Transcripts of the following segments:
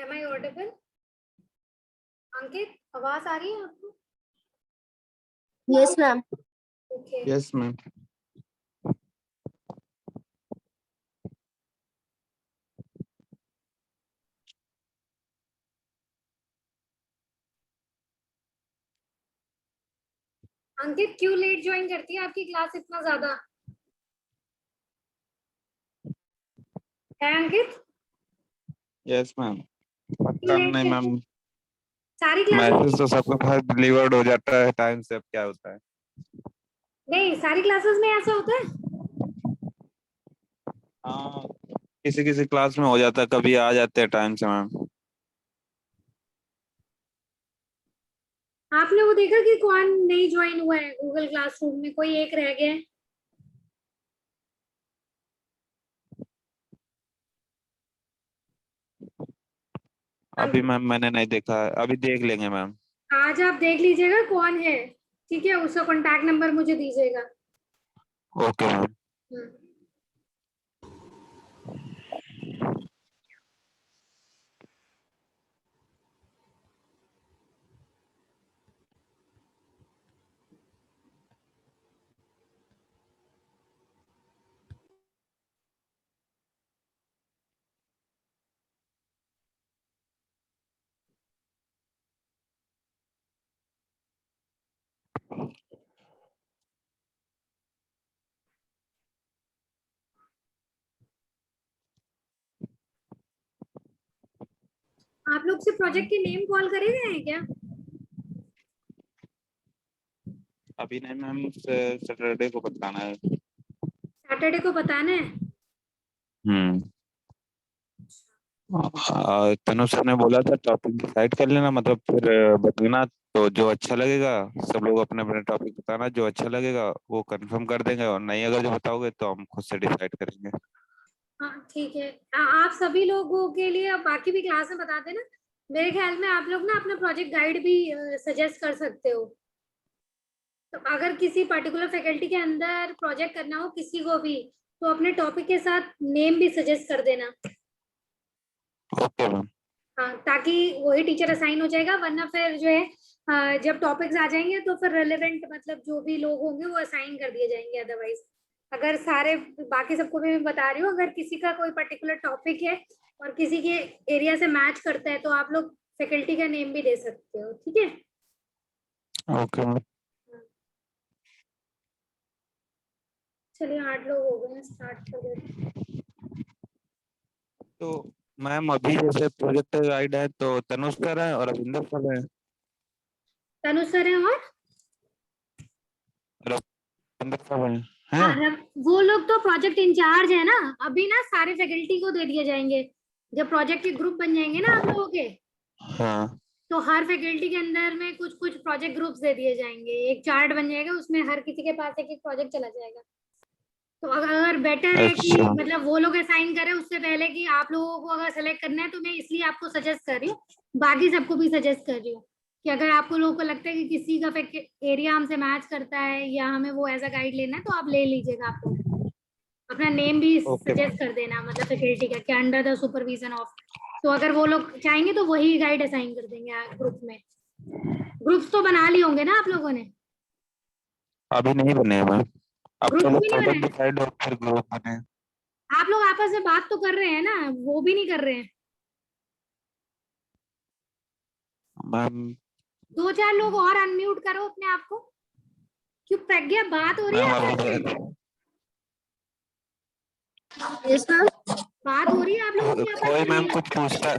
Am I audible? अंकित, आवाज आ रही है आपको? Yes, ma'am. Okay. Yes, ma'am. अंकित, क्यों लेट ज्वाइन करती है आपकी क्लास इतना ज्यादा? है अंकित? Yes, ma'am. क्यों पता लेट नहीं करती मैम, है? सारी क्लासेस मैसेज तो सबके पास डिलीवर्ड हो जाता है टाइम से, अब क्या होता है। नहीं, सारी क्लासेस में ऐसा होता है? हाँ, किसी किसी क्लास में हो जाता है, कभी आ जाते हैं टाइम से मैम। आपने वो देखा कि कौन नहीं ज्वाइन हुआ है गूगल क्लासरूम में? कोई एक रह गया है। अभी मैम मैंने नहीं देखा है, अभी देख लेंगे मैम। आज आप देख लीजिएगा कौन है, ठीक है? उसका कॉन्टैक्ट नंबर मुझे दीजिएगा। Okay ma'am. हम्म। आप लोग से प्रोजेक्ट के नेम कॉल करे गए हैं क्या? अभी नहीं मैम, सैटरडे को बताना है। सैटरडे को बताना है? तनु सर ने बोला था टॉपिक डिसाइड कर लेना, मतलब फिर बताना। तो जो अच्छा लगेगा, सब लोग अपने अपने टॉपिक बताना, जो अच्छा लगेगा वो कंफर्म कर देंगे, और नहीं अगर जो बताओगे तो हम खुद से डिसाइड करेंगे। हाँ ठीक है। आप सभी लोगों के लिए अब बाकी भी क्लास में बता देना। मेरे ख्याल में आप लोग ना अपना प्रोजेक्ट गाइड भी सजेस्ट कर सकते हो। तो अगर किसी पर्टिकुलर फैकल्टी के अंदर प्रोजेक्ट करना हो किसी को भी, तो अपने टॉपिक के साथ नेम भी सजेस्ट कर देना। Okay ma'am. हाँ, ताकि वही टीचर असाइन हो जाएगा, वरना फिर जो है जब टॉपिक्स आ जाएंगे तो फिर रेलेवेंट मतलब जो भी लोग होंगे वो असाइन कर दिए जाएंगे। अदरवाइज अगर सारे बाकी सबको भी मैं बता रही हूँ, अगर किसी का कोई पर्टिकुलर टॉपिक है और किसी के एरिया से मैच करता है तो आप लोग फैकल्टी का नेम भी दे सकते हो, ठीक है? Okay ma'am. चलिए 8 लोग हो गए हैं, स्टार्ट कर देते हैं। तो मैम अभी जैसे प्रोजेक्ट गाइड है तो तनुष सर है और रविंदर सर है। तनु सर है और रविंदर सर है। हाँ, वो लोग तो प्रोजेक्ट इंचार्ज है ना। अभी ना सारे फैकल्टी को दे दिए जाएंगे जब प्रोजेक्ट के ग्रुप बन जाएंगे ना आप लोगों के। हाँ। तो हर फैकल्टी के अंदर में कुछ कुछ प्रोजेक्ट ग्रुप्स दे दिए जाएंगे, एक चार्ट बन जाएगा, उसमें हर किसी के पास एक एक प्रोजेक्ट चला जाएगा। तो अगर बेटर है कि अच्छा। मतलब वो लोग असाइन करें उससे पहले कि आप लोगों को अगर सेलेक्ट करना है, तो मैं इसलिए आपको सजेस्ट कर रही हूँ। बाकी सबको भी सजेस्ट कर रही हूँ कि अगर आपको लोगों को लगता है कि किसी का एरिया हमसे मैच करता है या हमें वो एज अ गाइड लेना है, तो आप ले लीजिएगा। आप लोग अपना नेम भी ओके सजेस्ट कर देना, मतलब फैकल्टी का कि अंडर द सुपरविजन ऑफ। तो अगर वो लोग चाहेंगे तो वही गाइड असाइन कर देंगे ग्रुप में। ग्रुप्स तो बना लिए होंगे ना आप लोगों ने? अभी नहीं बने हैं मैम, अब ग्रुप पहले भी नहीं प्रोजेक्ट बनाए? डिसाइड हो फिर ग्रुप बने। आप लोग आपस में बात तो कर रहे हैं ना, वो भी नहीं कर रहे हैं? मैम 2-4 लोग और अनम्यूट करो अपने आप को। क्यों प्रज्ञा, बात हो रही है मैम आपस अभी में? Yes, ma'am. बात हो रही है आप लोगों की आपस कोई मैम में? कुछ पूछता।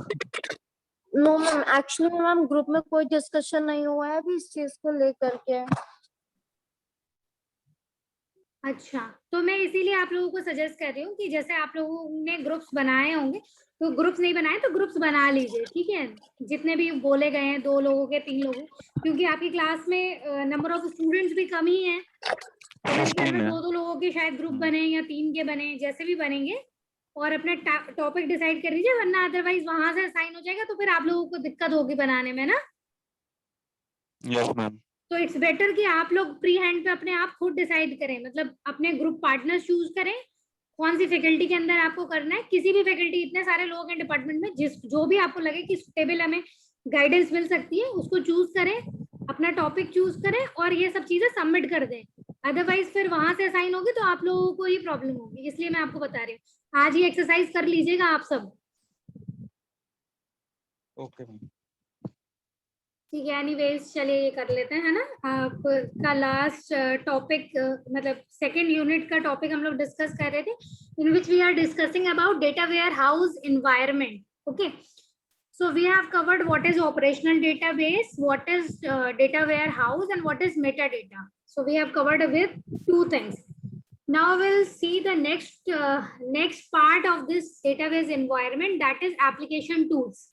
No, ma'am. Actually, ma'am group में कोई डिस्कशन नहीं हुआ है अभी इस चीज को लेकर के। अच्छा, तो मैं इसीलिए आप लोगों को सजेस्ट कर रही हूँ कि जैसे आप लोगों ने ग्रुप्स बनाए होंगे, तो ग्रुप्स नहीं बनाए तो ग्रुप्स बना लीजिए, ठीक है? जितने भी बोले गए हैं, 2 लोगों के 3 लोगों, क्योंकि आपकी क्लास में नंबर ऑफ स्टूडेंट्स भी कम ही है, तो मेरे ख्याल 15 में है। 2-2 लोगों के शायद ग्रुप बने या 3 के बने, जैसे भी बनेंगे। और अपने टॉपिक डिसाइड कर लीजिए, वरना अदरवाइज वहां से असाइन हो जाएगा तो फिर आप लोगों को दिक्कत होगी बनाने में ना। Yes ma'am. तो इट्स बेटर कि आप लोग प्री हैंड पे अपने आप खुद डिसाइड करें, मतलब अपने ग्रुप पार्टनर चूज करें कौन सी फैकल्टी के अंदर आपको करना है, किसी भी फैकल्टी, इतने सारे लोग हैं डिपार्टमेंट में, जो भी आपको लगे कि सुटेबल हमें गाइडेंस मिल सकती है उसको चूज करें, अपना टॉपिक चूज करें और ये सब चीजें सबमिट कर दें। अदरवाइज फिर वहां से असाइन होगी तो आप लोगों को ही प्रॉब्लम होगी, इसलिए मैं आपको बता रही हूँ। आज ही एक्सरसाइज कर लीजिएगा आप सब। Okay ma'am. ठीक है, एनीवेज चलिए ये कर लेते हैं, है ना। आपका लास्ट टॉपिक मतलब सेकंड यूनिट का टॉपिक हम लोग डिस्कस कर रहे थे, in which we are discussing about data warehouse environment. Okay, so we have covered what is operational database, what is data warehouse, and what is metadata. So we have covered with two things. Now we'll see the next part of this database environment, that is application tools.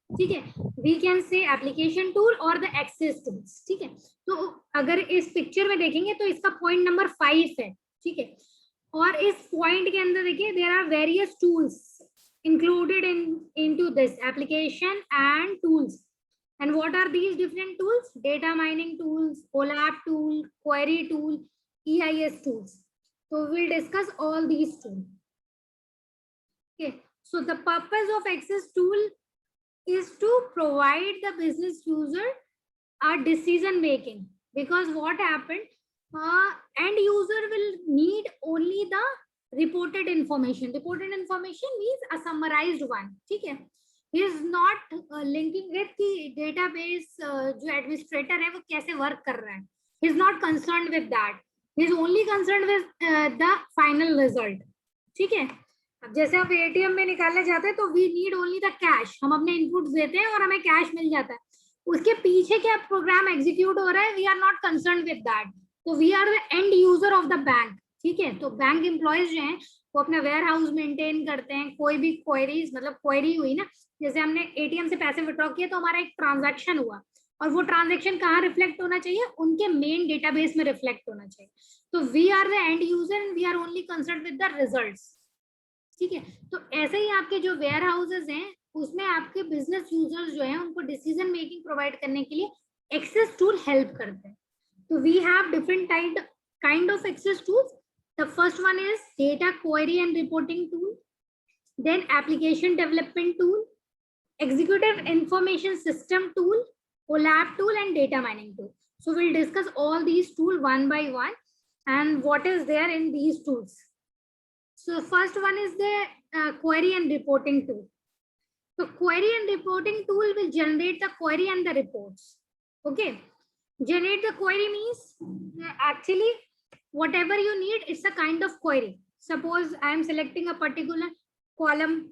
ठीक है, we can say application tool or the access tools. ठीक है, तो अगर इस picture में देखेंगे तो इसका पॉइंट नंबर 5 है। ठीक है, और इस पॉइंट के अंदर देखिए there are various tools included into this application and tools. And what are these different tools? Data mining tools, OLAP tool, query tool, EIS tools. So we'll discuss all these tools. Okay, so the purpose of access tool is to provide the business user a decision making, because what happened, end user will need only the reported information. Reported information means a summarized one. ठीक है, he is not linking with कि database जो administrator है वो कैसे work कर रहा है, he is not concerned with that, he is only concerned with the final result. ठीक है, अब जैसे आप ATM में निकालने जाते हैं तो we need only the cash, हम अपने इनपुट्स देते हैं और हमें कैश मिल जाता है, उसके पीछे क्या प्रोग्राम एग्जीक्यूट हो रहा है, we are not concerned with that. तो we are the end user of the bank. ठीक है, तो बैंक एम्प्लॉयज जो हैं वो अपना वेयर हाउस मेंटेन करते हैं, कोई भी क्वेरीज, मतलब क्वेरी हुई ना, जैसे हमने एटीएम से पैसे विड्रॉ किए तो हमारा एक ट्रांजैक्शन हुआ और वो ट्रांजैक्शन कहाँ रिफ्लेक्ट होना चाहिए, उनके मेन डेटाबेस में रिफ्लेक्ट होना चाहिए। तो we are the end user and we are only concern with the results. ठीक है, तो ऐसे ही आपके जो वेयर हाउसेज हैं उसमें आपके बिजनेस यूजर्स जो हैं उनको डिसीजन मेकिंग प्रोवाइड करने के लिए एक्सेस टूल हेल्प करते हैं। तो we have different kind of access tools. The first one is data query and reporting tool, then application development tool, executive information system tool, OLAP tool, and data mining tool. So we'll discuss all these tools one by one and what is there in these tools. So first one is the query and reporting tool. So query and reporting tool will generate the query and the reports. Okay, generate the query means actually whatever you need, it's a kind of query. Suppose I am selecting a particular column,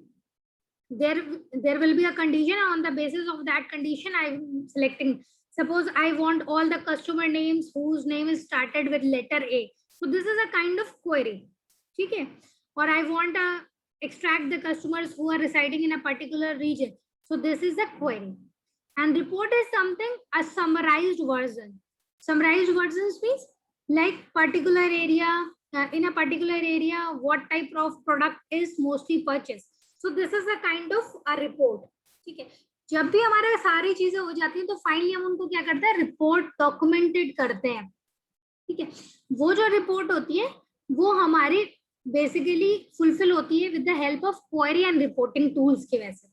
there will be a condition, on the basis of that condition I am selecting. Suppose I want all the customer names whose name is started with letter A, so this is a kind of query. ठीक है, or I want to extract the customers who are residing in a particular region, so this is the query. And report is something, a summarized version. Summarized versions means like particular area, in a particular area what type of product is mostly purchased, so this is a kind of a report. ठीक है, जब भी हमारे सारी चीजें हो जाती हैं तो फाइनली हम उनको क्या करते हैं, रिपोर्ट डॉक्यूमेंटेड करते हैं। ठीक है, वो जो रिपोर्ट होती है वो हमारी बेसिकली फुलफिल होती है with the help of query and reporting tools की वजह से।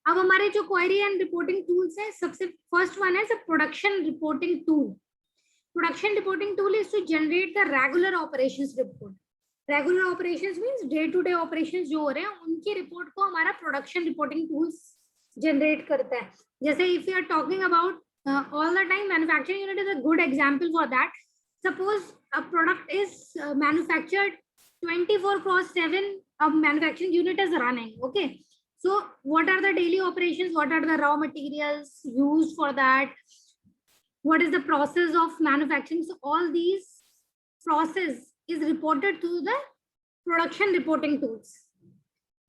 अब हमारे जो क्वेरी एंड रिपोर्टिंग टूल्स है, सबसे फर्स्ट वन है production reporting tool. Production reporting tool is to generate the regular operations report. Regular operations means day-to-day operations जो हो रहे हैं उनकी रिपोर्ट को हमारा production reporting tools generate करता है। जैसे if we are talking about all the time, manufacturing unit is a good example for that. Suppose a product is manufactured 24/7, a manufacturing unit is running. Okay, so what are the daily operations? What are the raw materials used for that? What is the process of manufacturing? So all these process is reported to the production reporting tools.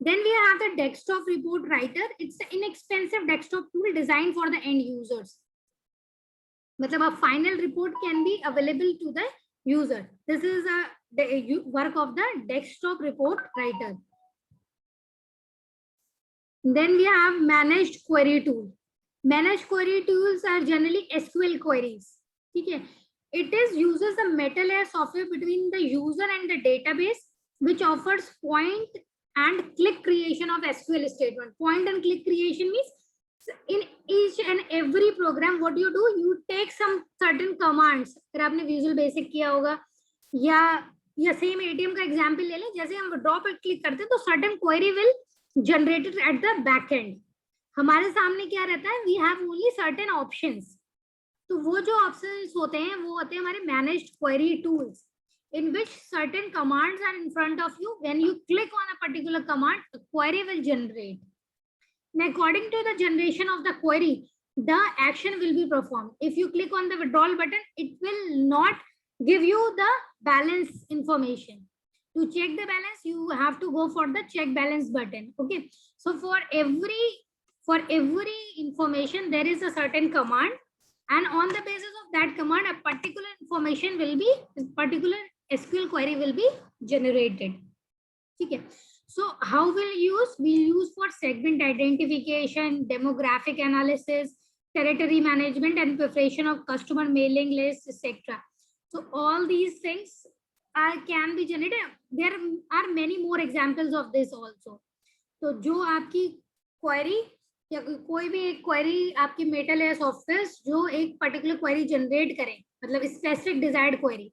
Then we have the desktop report writer. It's an inexpensive desktop tool designed for the end users. मतलब a final report can be available to the user. This is the work of the desktop report writer. Then we have managed query tool. Managed query tools are generally SQL queries. ठीक है, it is uses the metal layer software between the user and the database which offers point and click creation of SQL statement. Point and click creation means in each and every program what you do, you take some certain commands. अगर आपने Visual Basic किया होगा या same ATM का example ले लें, जैसे हम विड्रॉ पर क्लिक करते हैं तो certain query will generated at the back end. हमारे सामने क्या रहता है, we have only certain options. तो वो जो ऑप्शंस होते हैं वो होते हैं हमारे managed query tools, in which certain commands are in front of you. When you click on a particular command, a query will generate. Now, according to the generation of the query, the action will be performed. If you click on the withdrawal button, it will not give you the balance information. To check the balance, you have to go for the check balance button. Okay. So for every information, there is a certain command, and on the basis of that command, a particular information will be, particular SQL query will be generated. Okay. So how will use? We'll use for segment identification, demographic analysis, territory management, and preparation of customer mailing lists, etc. So all these things can be generated. There are many more examples of this also. तो जो आपकी query या कोई भी एक query आपकी metal या software जो एक पर्टिकुलर query जनरेट करें, मतलब स्पेसिफिक डिजायर्ड query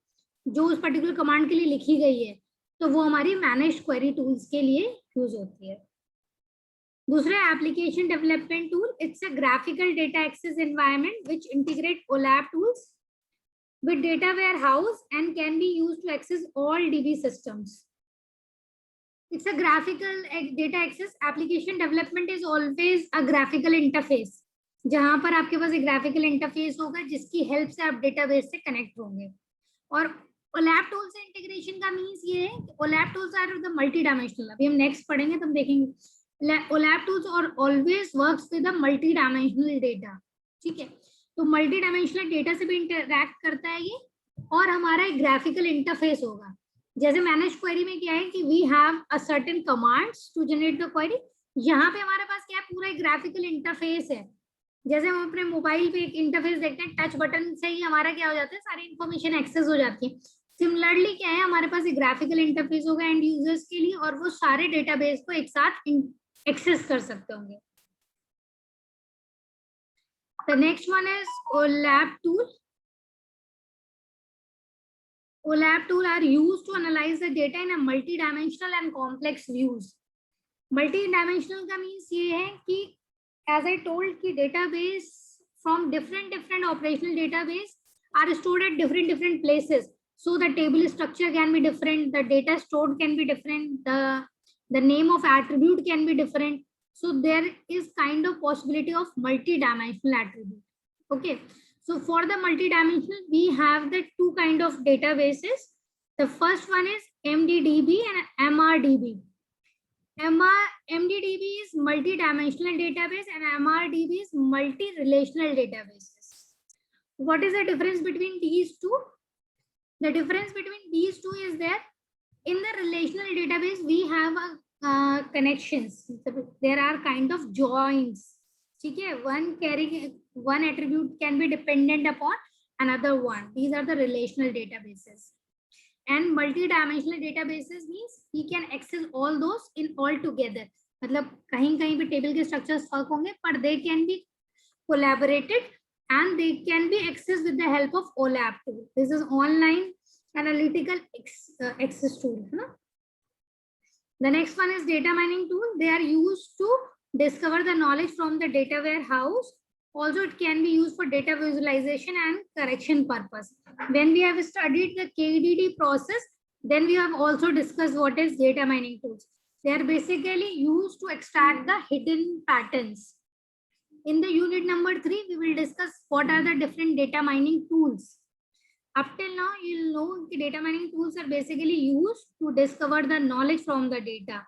जो उस पर्टिकुलर कमांड के लिए लिखी गई है, तो वो हमारी मैनेज्ड क्वेरी टूल्स के लिए यूज होती है. दूसरा application development tool. It's a graphical data access environment which integrate OLAP tools with data warehouse and can be used to access all DB systems. It's a graphical data access. Application development is always a graphical interface. जहां पर आपके पास एक graphical interface होगा जिसकी help से आप database से connect होंगे. और OLAP टूल से इंटीग्रेशन का मीन्स ये है कि OLAP tools are the multi dimensional. अभी हम नेक्स्ट पढ़ेंगे तब देखेंगे. OLAP टूल्स और always works with the multi dimensional data. ठीक है, तो मल्टी डायमेंशनल डेटा से भी इंटरैक्ट करता है ये, और हमारा एक ग्राफिकल इंटरफेस होगा. जैसे मैनेज क्वेरी में क्या है कि we have a certain commands to generate the query. यहाँ पे हमारे पास क्या है, पूरा एक ग्राफिकल इंटरफेस है. जैसे हम अपने मोबाइल पे एक इंटरफेस देखते हैं, टच बटन से ही हमारा क्या हो जाता है, सारी इंफॉर्मेशन एक्सेस हो जाती है. सिमिलरली क्या है, हमारे पास एक ग्राफिकल इंटरफेस होगा एंड यूजर्स के लिए, और वो सारे डेटाबेस को एक साथ एक्सेस कर सकते होंगे. The next one is OLAP tool. OLAP tool are used to analyze the data in a multi-dimensional and complex views. Multi-dimensional का means ये है कि as I told कि database from different operational database are stored at different places. So the table structure can be different, the data stored can be different, the name of attribute can be different. So there is kind of possibility of multi-dimensional attribute. Okay. So for the multi-dimensional, we have the two kind of databases. The first one is MDDB and MRDB. MDDB is multi-dimensional database and MRDB is multi-relational databases. What is the difference between these two? The difference between these two is that in the relational database, we have a connections. There are kind of joins. Okay, one attribute can be dependent upon another one. These are the relational databases. And multi-dimensional databases means we can access all those in all together. मतलब कहीं पे table के structures फर्क होंगे, but they can be collaborated and they can be accessed with the help of OLAP tool. This is online analytical access tool. No? The next one is data mining tool. They are used to discover the knowledge from the data warehouse. Also, it can be used for data visualization and correction purpose. When we have studied the KDD process, then we have also discussed what is data mining tools. They are basically used to extract the hidden patterns. In the unit number 3, we will discuss what are the different data mining tools. Up till now, you'll know the data mining tools are basically used to discover the knowledge from the data.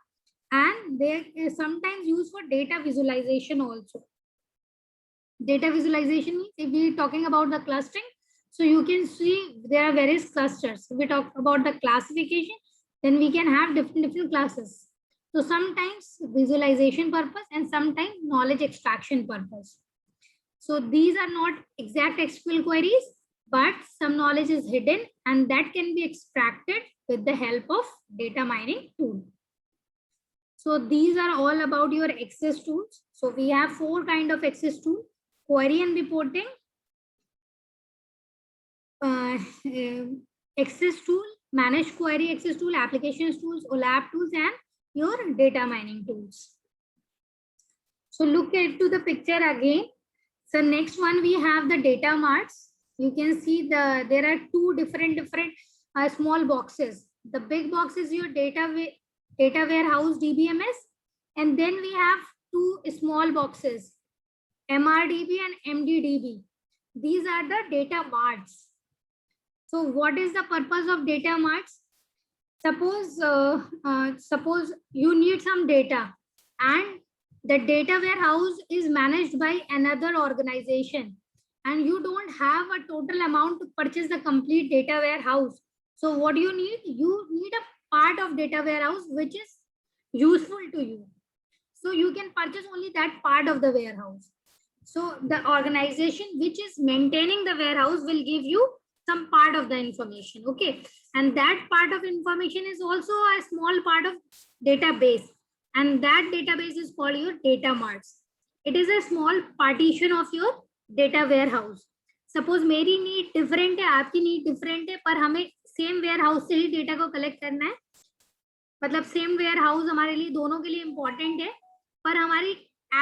And they are sometimes used for data visualization also. Data visualization means if we are talking about the clustering, so you can see there are various clusters. If we talk about the classification, then we can have different classes. So sometimes visualization purpose and sometimes knowledge extraction purpose. So these are not exact SQL queries. but some knowledge is hidden and that can be extracted with the help of data mining tool. So these are all about your access tools. So we have 4 kind of access tool: query and reporting, access tool, managed query access tool, applications tools, OLAP tools, and your data mining tools. So look into the picture again. So next one we have the data marts. You can see there are 2 different small boxes. The big box is your data warehouse DBMS, and then we have 2 small boxes, MRDB and MDDB. These are the data marts. So what is the purpose of data marts? Suppose you need some data and the data warehouse is managed by another organization and you don't have a total amount to purchase the complete data warehouse. So what do you need? You need a part of data warehouse which is useful to you. So you can purchase only that part of the warehouse. So the organization which is maintaining the warehouse will give you some part of the information. Okay. And that part of information is also a small part of database. And that database is called your data marts. It is a small partition of your data warehouse. Suppose मेरी need different है, आपकी need different है, पर हमें same ware house से ही data को collect करना है. मतलब सेम वेयर हाउस हमारे लिए दोनों के लिए इम्पोर्टेंट है, पर हमारी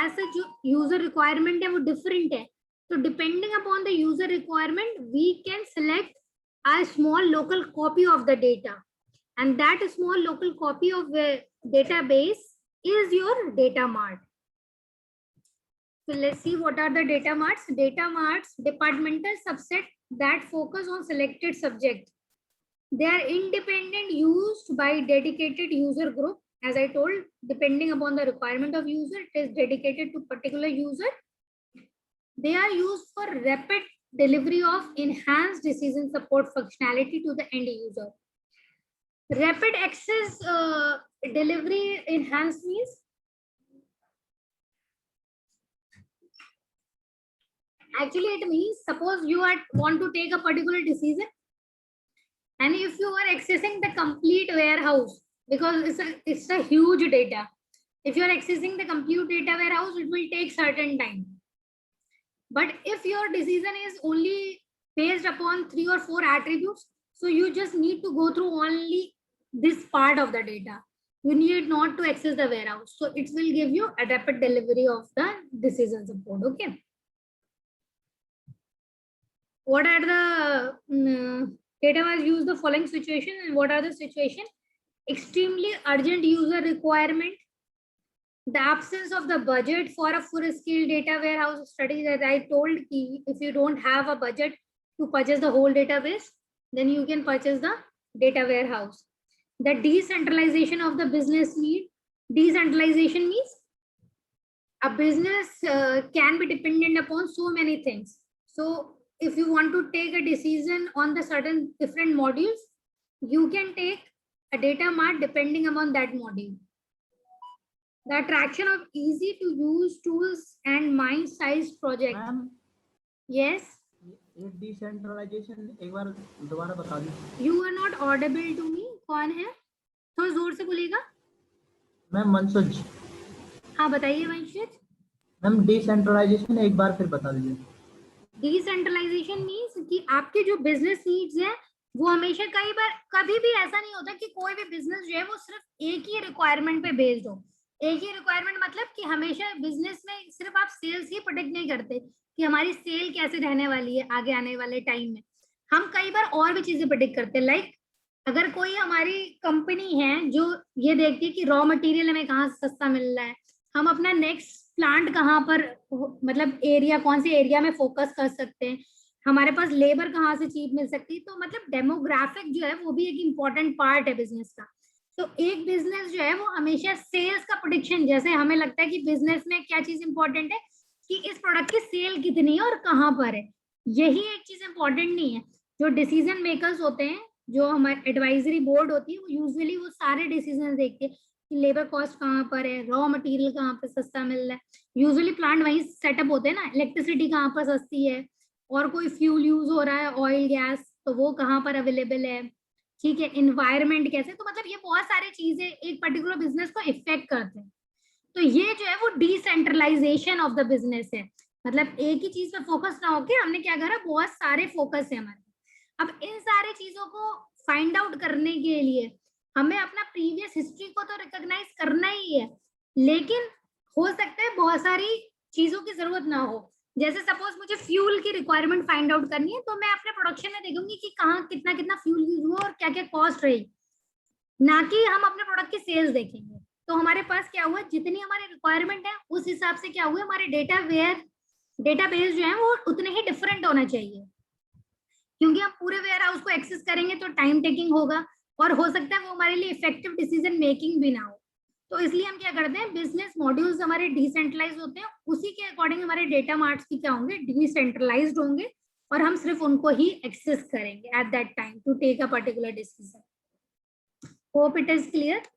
एज जो यूजर रिक्वायरमेंट है वो डिफरेंट है. तो depending upon the user requirement we can select a small local copy of the data, and that small local copy of the database is your data mart. So let's see what are the data marts. Data marts, departmental subset that focus on selected subject. They are independent, used by dedicated user group. As I told, depending upon the requirement of user, it is dedicated to particular user. They are used for rapid delivery of enhanced decision support functionality to the end user. Rapid access delivery enhanced means actually it means suppose you want to take a particular decision, and if you are accessing the complete warehouse, because it's a huge data, if you are accessing the complete data warehouse, it will take certain time. But if your decision is only based upon 3 or 4 attributes, so you just need to go through only this part of the data. You need not to access the warehouse. So it will give you a rapid delivery of the decision support. Okay. What are the data was used the following situation, and what are the situation? Extremely urgent user requirement. The absence of the budget for a full-scale data warehouse study, that I told, if you don't have a budget to purchase the whole database, then you can purchase the data warehouse. The decentralization of the business need. Decentralization means a business can be dependent upon so many things. So if you want to take a decision on the certain different modules, you can take a data mart depending upon that module. The attraction of easy to use tools and mind-sized project. Yes. Decentralization एक बार दोबारा बता दीजिए. You are not audible to me. कौन है? थोड़ा जोर से बोलिएगा. मैम मनसुज. हाँ बताइए वंशित. मैम डिसेंट्रलाइजेशन एक बार फिर बता दीजिए. डिसेंट्रलाइजेशन मीन्स कि आपके जो बिजनेस नीड्स है वो हमेशा कभी भी ऐसा नहीं होता कि कोई भी बिजनेस जो है वो सिर्फ एक ही रिक्वायरमेंट पे बेस्ड हो. एक ही रिक्वायरमेंट मतलब कि हमेशा बिजनेस में सिर्फ आप सेल्स ही प्रेडिक्ट नहीं करते कि हमारी सेल कैसे रहने वाली है आगे आने वाले टाइम में. हम कई बार और भी चीजें प्रेडिक्ट करते हैं. लाइक अगर कोई हमारी कंपनी है जो ये देखती है कि रॉ मटेरियल हमें कहाँ सस्ता मिल रहा है, हम अपना नेक्स्ट प्लांट कहाँ पर, मतलब एरिया कौन से एरिया में फोकस कर सकते हैं, हमारे पास लेबर कहाँ से चीप मिल सकती है. तो मतलब डेमोग्राफिक जो है वो भी एक इम्पॉर्टेंट पार्ट है बिजनेस का. तो एक बिजनेस जो है वो हमेशा सेल्स का प्रेडिक्शन, जैसे हमें लगता है कि बिजनेस में क्या चीज इंपॉर्टेंट है कि इस प्रोडक्ट की सेल कितनी है और कहाँ पर है, यही एक चीज इंपॉर्टेंट नहीं है. जो डिसीजन मेकर्स होते हैं, जो हमारे एडवाइजरी बोर्ड होती है, वो यूजुअली वो सारे डिसीजन देखते हैं कि लेबर कॉस्ट कहाँ पर है, रॉ मटेरियल कहाँ पर सस्ता मिल रहा है. यूजुअली प्लांट वहीं सेटअप होते हैं ना, इलेक्ट्रिसिटी कहाँ पर सस्ती है, और कोई फ्यूल यूज हो रहा है ऑयल गैस तो वो कहाँ पर अवेलेबल है, ठीक है, इन्वायरमेंट कैसे, तो मतलब ये बहुत सारी चीजें एक पर्टिकुलर बिजनेस को इफेक्ट करते हैं। तो ये जो है वो डिसेंट्रलाइजेशन ऑफ द बिजनेस है, मतलब एक ही चीज पे फोकस ना होके हमने क्या करा, बहुत सारे फोकस है हमारे। अब इन सारी चीजों को फाइंड आउट करने के लिए हमें अपना प्रीवियस हिस्ट्री को तो रिकॉग्नाइज करना ही है, लेकिन हो सकता है बहुत सारी चीजों की जरूरत ना हो। जैसे सपोज मुझे फ्यूल की रिक्वायरमेंट फाइंड आउट करनी है, तो मैं अपने प्रोडक्शन में देखूंगी कि कहाँ कितना कितना फ्यूल यूज हुआ और क्या क्या कॉस्ट रही, ना कि हम अपने प्रोडक्ट की सेल्स देखेंगे। तो हमारे पास क्या हुआ, जितनी हमारी रिक्वायरमेंट है उस हिसाब से क्या हुआ, हमारे डेटाबेस जो है वो उतने ही डिफरेंट होना चाहिए, क्योंकि हम पूरे वेयर हाउस को एक्सेस करेंगे तो टाइम टेकिंग होगा और हो सकता है वो हमारे लिए इफेक्टिव डिसीजन मेकिंग भी ना हो। तो इसलिए हम क्या करते हैं, बिजनेस मॉड्यूल्स हमारे डिसेंट्रलाइज होते हैं, उसी के अकॉर्डिंग हमारे डेटा मार्ट्स भी क्या होंगे, डिसेंट्रलाइज्ड होंगे, और हम सिर्फ उनको ही एक्सेस करेंगे at that time to take a particular decision. Hope it is clear.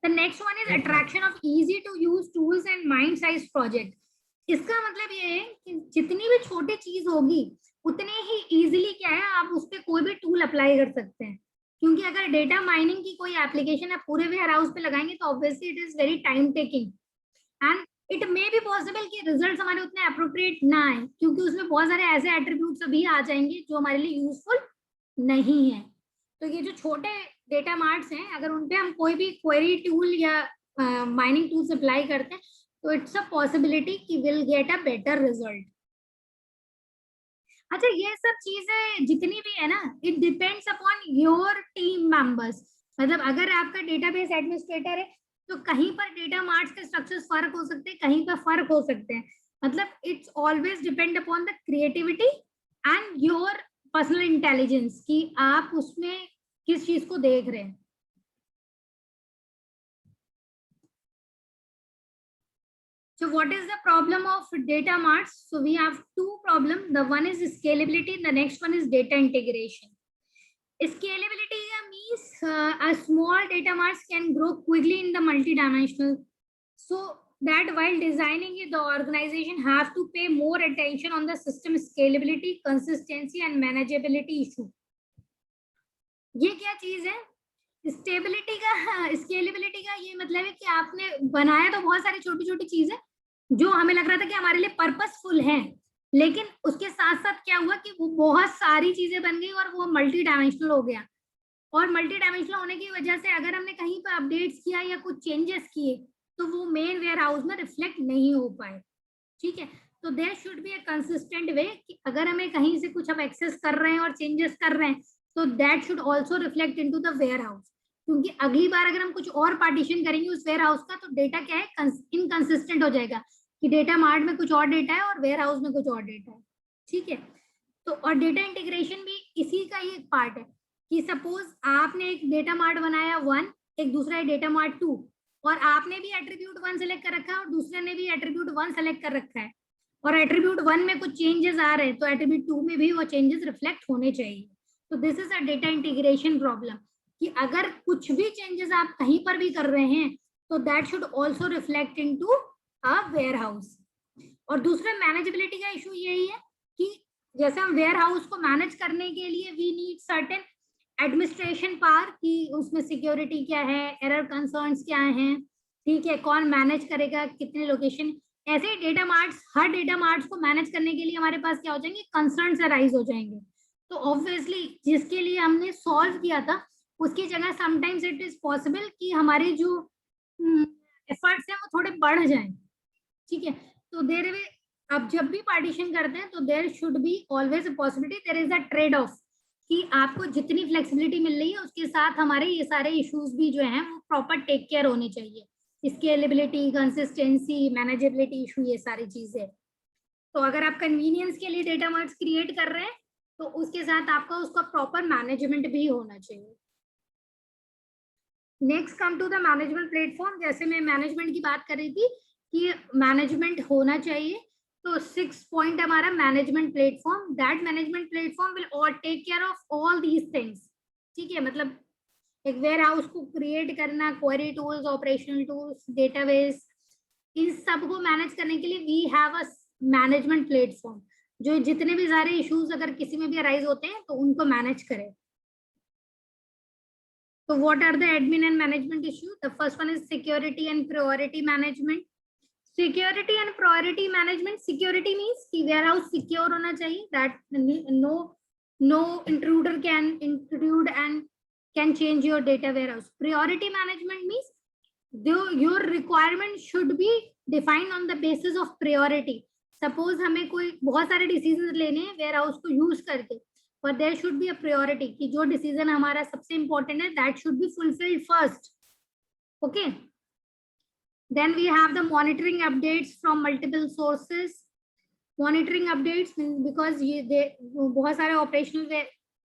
The next one is attraction of easy to use tools and mind size project. इसका मतलब ये है कि जितनी भी छोटी चीज होगी उतने ही इजीली क्या है, आप उस पर कोई भी टूल अप्लाई कर सकते हैं, क्योंकि अगर डेटा माइनिंग की कोई एप्लीकेशन आप पूरे वेयर हाउस पे लगाएंगे तो obviously it is very time taking and it may be possible कि रिजल्ट्स हमारे उतने अप्रोप्रिएट ना आए, क्योंकि उसमें बहुत सारे ऐसे एट्रीब्यूट्स अभी आ जाएंगे जो हमारे लिए यूजफुल नहीं है। तो ये जो छोटे डेटा मार्ट्स हैं, अगर उन पे हम कोई भी क्वेरी टूल या माइनिंग टूल्स अप्लाई करते हैं तो इट्स अ पॉसिबिलिटी कि will get a better result. अच्छा, ये सब चीजें जितनी भी है ना, it depends upon your team members. मतलब अगर आपका डेटाबेस एडमिनिस्ट्रेटर है तो कहीं पर डेटा मार्ट्स के स्ट्रक्चर्स फर्क हो सकते हैं, कहीं पर फर्क हो सकते हैं। मतलब it's always depend upon the creativity and your personal intelligence कि आप उसमें किस चीज को देख रहे हैं। So what is the problem of data marts? So we have two problems. The one is scalability, the next one is data integration. Scalability means a small data marts can grow quickly in the multidimensional, so that while designing it, the organization have to pay more attention on the system scalability, consistency and manageability issue. ये क्या चीज है? Stability का, scalability का ये मतलब है कि आपने बनाया तो बहुत सारी छोटी छोटी चीजें जो हमें लग रहा था कि हमारे लिए पर्पसफुल हैं, लेकिन उसके साथ साथ क्या हुआ कि वो बहुत सारी चीजें बन गई और वो मल्टी डायमेंशनल हो गया। और मल्टी डायमेंशनल होने की वजह से अगर हमने कहीं पर अपडेट्स किया या कुछ चेंजेस किए तो वो मेन वेयर हाउस में रिफ्लेक्ट नहीं हो पाए। ठीक है, तो there should be a consistent way कि अगर हमें कहीं से कुछ हम एक्सेस कर रहे हैं और चेंजेस कर रहे हैं तो that should also reflect into the warehouse, क्योंकि अगली बार अगर हम कुछ और पार्टीशन करेंगे उस वेयर हाउस का तो डेटा क्या है, इनकंसिस्टेंट हो जाएगा कि डेटा मार्ट में कुछ और डेटा है और वेयर हाउस में कुछ और डेटा है। ठीक है, तो और डेटा इंटीग्रेशन भी इसी का ही एक पार्ट है कि सपोज आपने एक डेटा मार्ट बनाया 1, एक दूसरा है डेटा मार्ट 2, और आपने भी एट्रीब्यूट 1 सेलेक्ट कर रखा है और दूसरे ने भी एट्रीब्यूट 1 सेलेक्ट कर रखा है, और एट्रीब्यूट 1 में कुछ चेंजेस आ रहे हैं तो एट्रीब्यूट 2 में भी वो चेंजेस रिफ्लेक्ट होने चाहिए। तो this is a data integration problem कि अगर कुछ भी चेंजेस आप कहीं पर भी कर रहे हैं तो that should also reflect into a warehouse. और दूसरा मैनेजेबिलिटी का इशू यही है कि जैसे हम वेयर हाउस को मैनेज करने के लिए we need certain administration power कि उसमें सिक्योरिटी क्या है, एरर कंसर्न्स क्या हैं, ठीक है, कौन मैनेज करेगा, कितने लोकेशन, ऐसे ही डेटा मार्ट्स, हर डेटा मार्ट्स को मैनेज करने के लिए हमारे पास क्या हो जाएंगे, कंसर्न्स अराइज हो जाएंगे। तो ऑब्वियसली जिसके लिए हमने सॉल्व किया था उसकी जगह समटाइम्स इट इज पॉसिबल कि हमारे जो एफर्ट्स हैं वो थोड़े बढ़ जाएं। ठीक है, तो देयर वे अब जब भी पार्टीशन करते हैं तो there should be always a possibility, there is a trade off कि आपको जितनी फ्लेक्सिबिलिटी मिल रही है उसके साथ हमारे ये सारे इश्यूज भी जो हैं वो प्रॉपर टेक केयर होने चाहिए, स्केलेबिलिटी, कंसिस्टेंसी, मैनेजेबिलिटी इशू, ये सारी चीजें। तो अगर आप कन्वीनियंस के लिए डेटा मार्ट्स क्रिएट कर रहे हैं तो उसके साथ आपका उसका प्रॉपर मैनेजमेंट भी होना चाहिए। Next come to the management platform. जैसे मैं मैनेजमेंट की बात कर रही थी कि मैनेजमेंट होना चाहिए, तो 6 पॉइंट हमारा management platform, that management platform will all take care of all these things. ठीक है, मतलब एक वेयर हाउस को क्रिएट करना, query tools, operational tools, database, इन सब को मैनेज करने के लिए we have a management platform. जो जितने भी सारे इश्यूज अगर किसी में भी अराइज होते हैं तो उनको मैनेज करे। तो what are the admin and management issue? The first one is security and priority management. Security and priority management, security means कि वेयर हाउस सिक्योर होना चाहिए, that no intruder can intrude and can change your data warehouse. Priority management means your requirement should be defined on the basis of priority. Suppose हमें कोई बहुत सारे decision लेने हैं ware house को use करके, but there should be a priority कि जो डिसीजन हमारा सबसे इम्पोर्टेंट है that should be fulfilled first. Okay. Then we have the monitoring updates from multiple sources. Monitoring updates because ये बहुत सारे ऑपरेशनल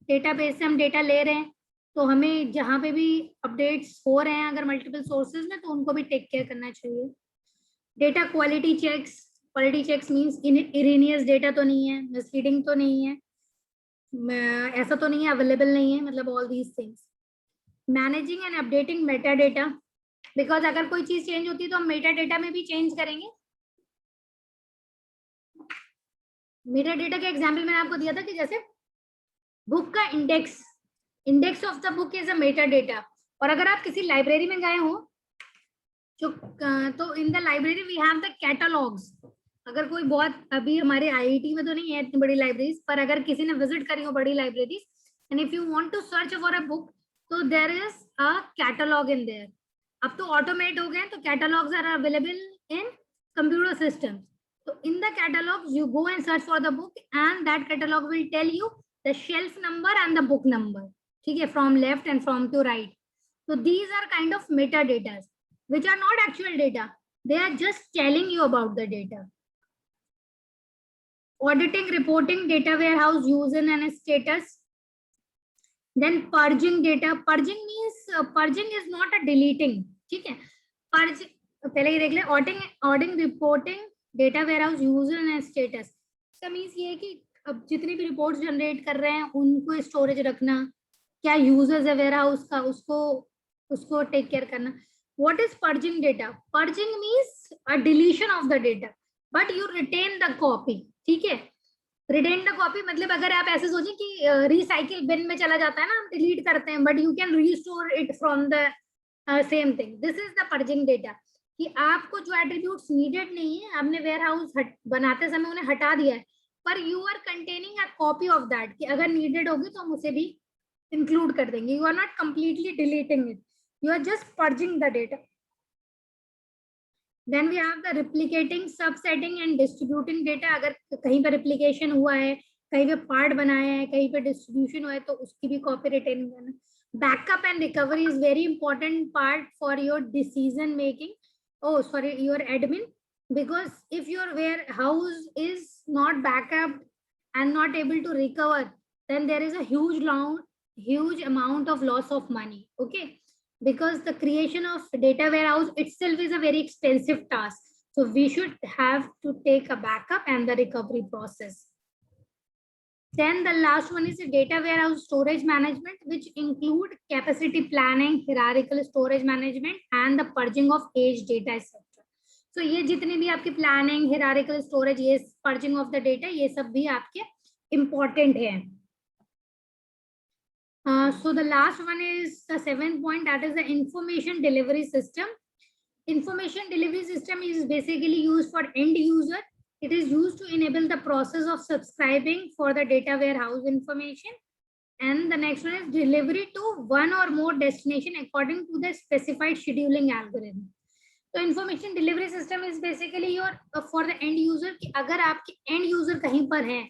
डेटाबेस से हम डेटा ले रहे हैं, तो हमें जहाँ पे भी अपडेट्स हो रहे हैं अगर मल्टीपल सोर्सेज में तो उनको भी टेक केयर करना चाहिए। Data quality checks means erroneous data तो नहीं है, मिसलीडिंग तो नहीं है, ऐसा तो नहीं है, अवेलेबल नहीं है, मतलब all these things. Managing and updating Meta data, because अगर कोई चीज चेंज होती है तो हम मेटा डेटा में भी चेंज करेंगे। मेटा डेटा का एग्जाम्पल मैंने आपको दिया था कि जैसे बुक का index of the book is a meta data. और अगर आप किसी लाइब्रेरी में गए हो तो in the library we have the catalogues. अगर कोई बहुत, अभी हमारे आईआईटी में तो नहीं है इतनी बड़ी लाइब्रेरीज, पर अगर किसी ने विजिट करी हो बड़ी libraries and if you want to search for a book तो there is a catalogue in there. अब तो ऑटोमेट हो गए तो catalogues are available in computer system. So in the catalogs, you go and search for the book, and that catalog will tell you the shelf number and the book number. ठीक है, from left and from to right. So these are kind of metadata, which are not actual data. They are just telling you about the data. Auditing, reporting, data warehouse using and status. Then purging data. Purging means purging is not a deleting. ठीक है, purge पहले ही देख ले। auditing, reporting, data warehouse user and status. इसका means ये है कि अब जितनी भी रिपोर्ट्स जनरेट कर रहे हैं उनको स्टोरेज रखना, क्या यूजर्स है वेयरहाउस का उसको टेक केयर करना। What is purging data? Purging means a deletion of the data but you retain the copy. ठीक है, रिटेन द कॉपी मतलब अगर आप ऐसे सोचें कि रिसाइकिल बिन में चला जाता है ना, हम डिलीट करते हैं but you can restore it from the same thing. This is the purging data कि आपको जो एट्रीब्यूट्स नीडेड नहीं है आपने वेयरहाउस बनाते समय उन्हें हटा दिया है, पर you are containing a copy of that कि अगर नीडेड होगी तो हम उसे भी इंक्लूड कर देंगे। You are not completely deleting it, you are just purging the data. Then we have the replicating, subsetting and distributing data. अगर कहीं पर रिप्लिकेशन हुआ है, कहीं पे पार्ट बनाया है, कहीं पे डिस्ट्रीब्यूशन हुआ है तो उसकी भी कॉपी रिटेन करना। Backup and recovery is very important part for your decision making, your admin, because if your warehouse is not backup and not able to recover, then there is a huge amount of loss of money. Okay, because the creation of data warehouse itself is a very expensive task, so we should have to take a backup and the recovery process. Then the last one is the data warehouse storage management, which include capacity planning, hierarchical storage management, and the purging of aged data, etc. So ये जितने भी आपके planning, hierarchical storage, ये purging of the data, ये सब भी आपके important हैं. So the last one is the 7th point, that is the information delivery system. Information delivery system is basically used for end user. It is used to enable the process of subscribing for the data warehouse information. And the next one is delivery to one or more destination according to the specified scheduling algorithm. So information delivery system is basically your for the end user कि अगर आपके end user कहीं पर है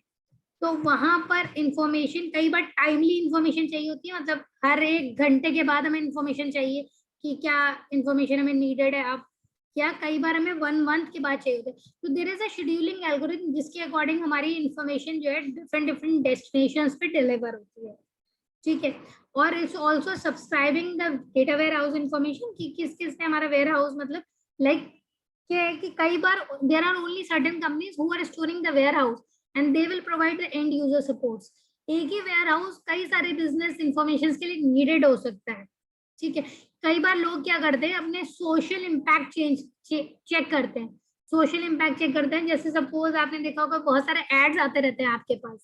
तो वहां पर information, कई बार टाइमली इंफॉर्मेशन चाहिए होती है, मतलब हर 1 घंटे के बाद हमें इंफॉर्मेशन चाहिए कि क्या इंफॉर्मेशन हमें नीडेड है, अब क्या कई बार हमें 1 मंथ के बाद चाहिए होता है। तो there is a scheduling algorithm जिसके अकॉर्डिंग हमारी इंफॉर्मेशन जो है डिफरेंट डेस्टिनेशंस पे डिलीवर होती है। ठीक है, और it's also subscribing the data warehouse information कि किस किस ने हमारा वेयर हाउस, मतलब लाइक क्या है कि कई बार there are only certain companies who are storing the warehouse and they will provide the end user supports. एक ही वेयर हाउस कई सारे बिजनेस इंफॉर्मेशन के लिए नीडेड हो सकता है। ठीक है, कई बार लोग क्या करते हैं अपने सोशल इम्पैक्ट चेक करते हैं सोशल इम्पैक्ट चेक करते हैं, जैसे सपोज आपने देखा होगा बहुत सारे एड्स आते रहते हैं आपके पास,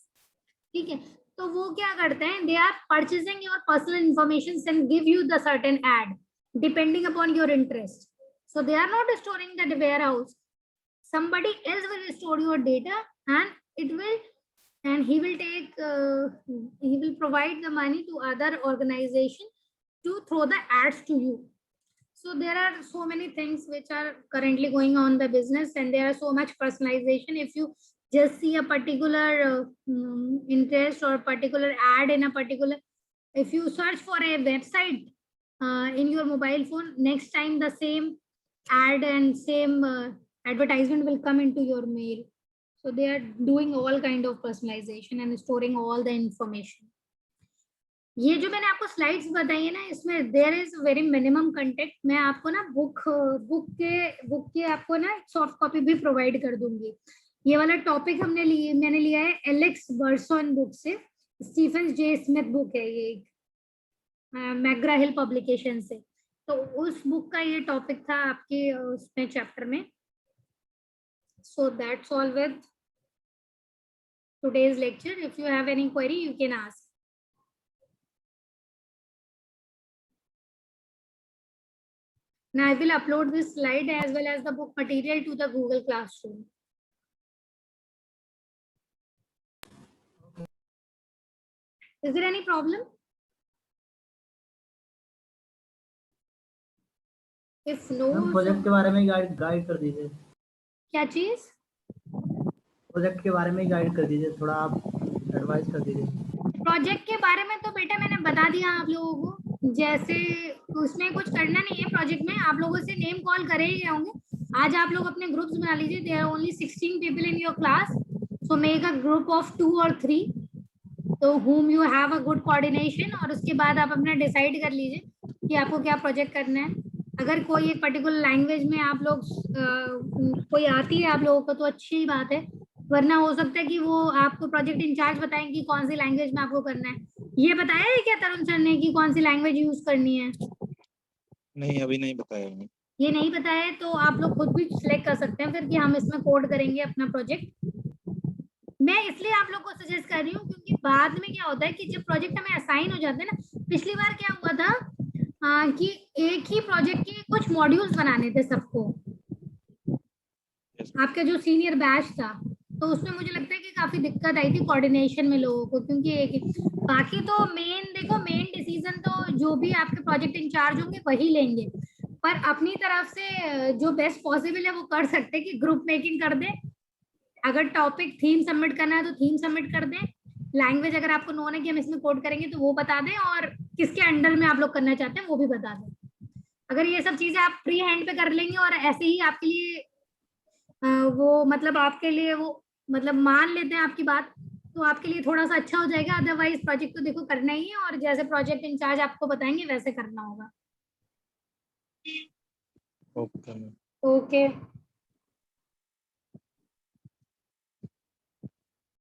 ठीक है, तो वो क्या करते हैं, they are purchasing your personal information and give you the certain ad depending upon your interest, so they are not storing that warehouse, somebody else will store your data and it will, and he will take he will provide the money to other organization to throw the ads to you. So there are so many things which are currently going on the business, and there are so much personalization. If you just see a particular interest or particular ad in a particular, if you search for a website in your mobile phone, next time the same ad and same advertisement will come into your mail. So they are doing all kind of personalization and storing all the information. ये जो मैंने आपको slides बताई है ना, इसमें there is very minimum content. मैं आपको ना बुक के आपको ना सॉफ्ट कॉपी भी प्रोवाइड कर दूंगी. ये वाला टॉपिक मैंने लिया है एलेक्स बर्सन बुक से, स्टीफन जे स्मिथ बुक है ये, मैग्रा हिल पब्लिकेशन से. तो उस बुक का ये टॉपिक था आपके उसमें चैप्टर में. So that's all with today's lecture. If you have any query, you can ask. Now I will upload this slide as well as the book material to the Google Classroom. Is there any problem? If no, project के बारे में guide कर दीजिए. क्या चीज? Project के बारे में गाइड कर दीजिए, थोड़ा आप एडवाइस कर दीजिए. प्रोजेक्ट के बारे में तो बेटा मैंने बता दिया आप लोगों को, जैसे उसमें कुछ करना नहीं है. प्रोजेक्ट में आप लोगों से नेम कॉल करे ही होंगे. आज आप लोग अपने ग्रुप्स बना लीजिए. There are only 16 people in your class, so make a group of 2 or 3 तो whom you have a good coordination, और उसके बाद आप अपना डिसाइड कर लीजिए कि आपको क्या प्रोजेक्ट करना है. अगर कोई एक पर्टिकुलर लैंग्वेज में आप लोग कोई आती है आप लोगों को तो अच्छी बात है, वरना हो सकता है कि वो आपको प्रोजेक्ट इंचार्ज बताएं कि कौन सी लैंग्वेज में आपको करना है. ये बताया है क्या तरुण सर ने कि कौन सी लैंग्वेज यूज करनी है? नहीं, अभी नहीं बताया. ये नहीं बताया है तो आप लोग खुद भी सिलेक्ट कर सकते हैं फिर कि हम इसमें कोड करेंगे अपना प्रोजेक्ट. मैं इसलिए आप लोग को सजेस्ट कर रही हूँ क्योंकि बाद में क्या होता है कि जब प्रोजेक्ट हमें असाइन हो जाते हैं ना, पिछली बार क्या हुआ था कि एक ही प्रोजेक्ट के कुछ मॉड्यूल्स बनाने थे सबको, आपका जो सीनियर बैच था, तो उसमें मुझे लगता है कि काफी दिक्कत आई थी कोऑर्डिनेशन में लोगों को, क्योंकि एक बाकी तो मेन डिसीजन तो जो भी आपके प्रोजेक्ट इंचार्ज होंगे वही लेंगे, पर अपनी तरफ से जो बेस्ट पॉसिबल है वो कर सकते हैं कि ग्रुप मेकिंग कर दें. अगर टॉपिक थीम सबमिट करना है तो थीम सबमिट कर दें. लैंग्वेज अगर आपको नोन है कि हम इसमें कोड करेंगे तो वो बता दें, और किसके अंडर में आप लोग करना चाहते हैं वो भी बता दें. अगर ये सब चीजें आप फ्री हैंड पे कर लेंगे और ऐसे ही आपके लिए वो मतलब आपके लिए वो मतलब मान लेते हैं आपकी बात, तो आपके लिए थोड़ा सा अच्छा हो जाएगा. अदरवाइज प्रोजेक्ट तो देखो करना ही है और जैसे प्रोजेक्ट इंचार्ज आपको बताएंगे वैसे करना होगा. ओके. ओके.